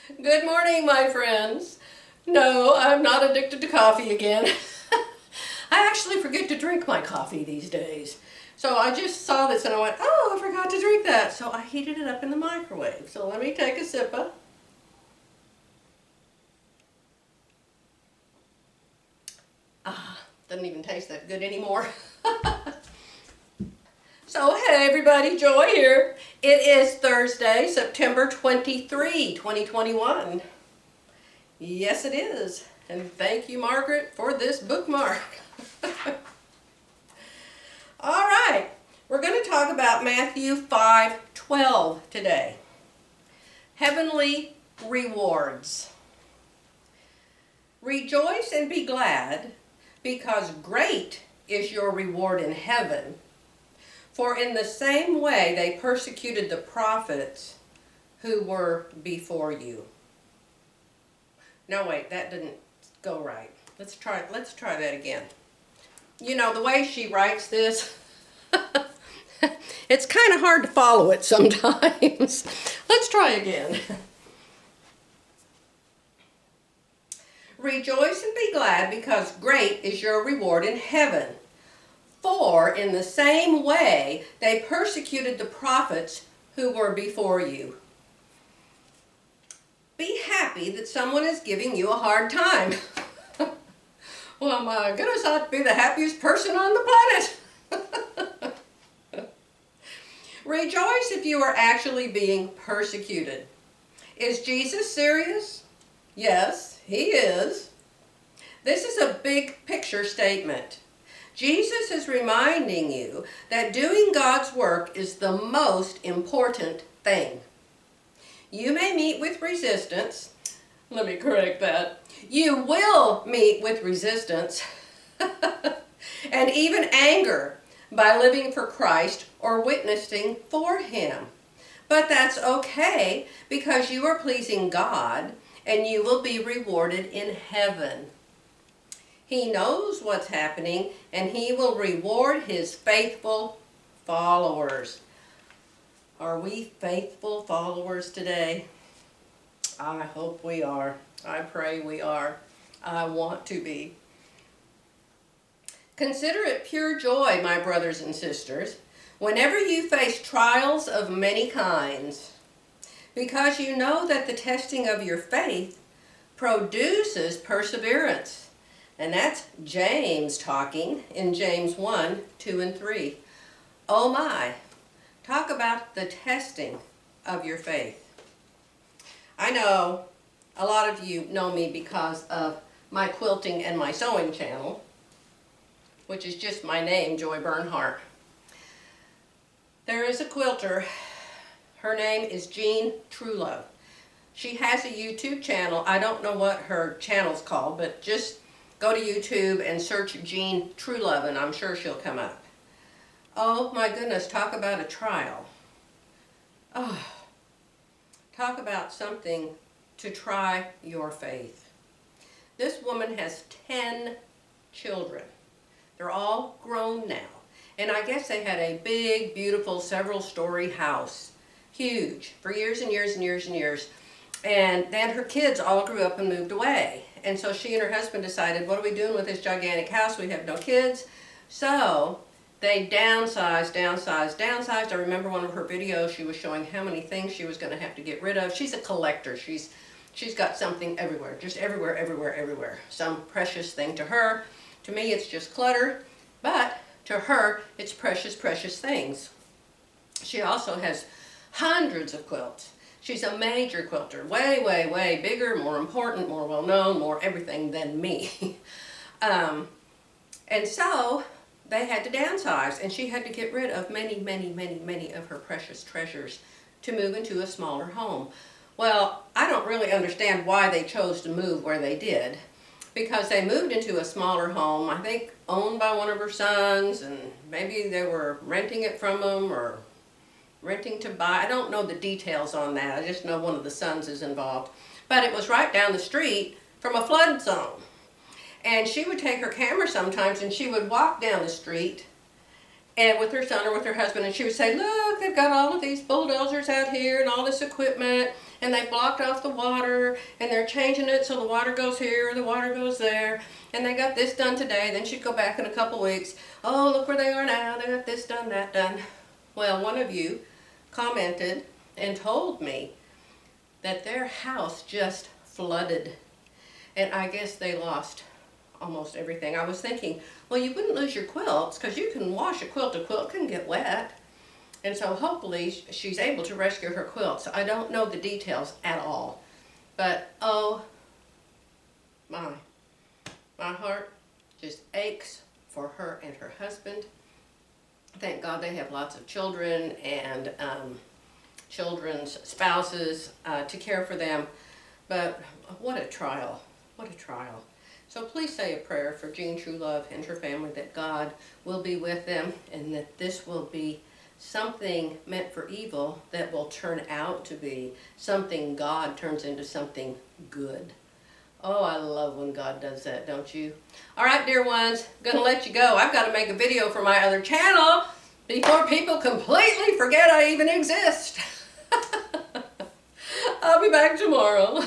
Good morning, my friends. No, I'm not addicted to coffee again. I actually forget to drink my coffee these days. So I just saw this and I went, oh, I forgot to drink that. So I heated it up in the microwave. So let me take a sippa. Doesn't even taste that good anymore. So hey everybody, Joy here. It is Thursday, September 23, 2021. Yes, it is. And thank you, Margaret, for this bookmark. All right, we're going to talk about Matthew 5:12 today. Heavenly rewards. Rejoice and be glad, because great is your reward in heaven. For in the same way they persecuted the prophets who were before you. No, wait, that didn't go right. Let's try that again. You know, the way she writes this, it's kind of hard to follow it sometimes. Let's try again. Rejoice and be glad, because great is your reward in heaven. For in the same way they persecuted the prophets who were before you. Be happy that someone is giving you a hard time. Well, my goodness, I'd be the happiest person on the planet. Rejoice if you are actually being persecuted. Is Jesus serious? Yes, he is. This is a big picture statement. Jesus is reminding you that doing God's work is the most important thing. You may meet with resistance. Let me correct that. You will meet with resistance and even anger by living for Christ or witnessing for Him. But that's okay, because you are pleasing God and you will be rewarded in heaven. He knows what's happening and He will reward His faithful followers. Are we faithful followers today? I hope we are. I pray we are. I want to be. Consider it pure joy, my brothers and sisters, whenever you face trials of many kinds, because you know that the testing of your faith produces perseverance. And that's James talking in James 1, 2, and 3. Oh my, talk about the testing of your faith. I know a lot of you know me because of my quilting and my sewing channel, which is just my name, Joy Bernhardt. There is a quilter. Her name is Jean Truelove. She has a YouTube channel. I don't know what her channel's called, but just go to YouTube and search Jean Truelove and I'm sure she'll come up. Oh my goodness, talk about a trial. Oh, talk about something to try your faith. This woman has 10 children. They're all grown now. And I guess they had a big, beautiful, several-story house. Huge, for years and years and years and years. And then her kids all grew up and moved away. And so she and her husband decided, what are we doing with this gigantic house? We have no kids. So they downsized. I remember one of her videos, she was showing how many things she was going to have to get rid of. She's a collector. She's got something everywhere, just everywhere. Some precious thing to her. To me, it's just clutter. But to her, it's precious things. She also has hundreds of quilts. She's a major quilter, way bigger, more important, more well-known, more everything than me. And so they had to downsize, and she had to get rid of many of her precious treasures to move into a smaller home. Well, I don't really understand why they chose to move where they did, because they moved into a smaller home, I think owned by one of her sons, and maybe they were renting it from them or renting to buy. I don't know the details on that. I just know one of the sons is involved. But it was right down the street from a flood zone. And she would take her camera sometimes and she would walk down the street and with her son or with her husband, and she would say, look, they've got all of these bulldozers out here and all this equipment, and they blocked off the water, and they're changing it so the water goes here, the water goes there, and they got this done today, then she'd go back in a couple weeks. Oh, look where they are now, they got this done, that done. Well, one of you commented and told me that their house just flooded, and I guess they lost almost everything. I was thinking, well, you wouldn't lose your quilts because you can wash a quilt can get wet. And so hopefully she's able to rescue her quilts. I don't know the details at all. But oh my heart just aches for her and her husband. Thank God they have lots of children and children's spouses to care for them. But what a trial, what a trial. So please say a prayer for Jean Trulove and her family, that God will be with them and that this will be something meant for evil that will turn out to be something God turns into something good. Oh, I love when God does that, don't you? All right, dear ones, I'm going to let you go. I've got to make a video for my other channel before people completely forget I even exist. I'll be back tomorrow.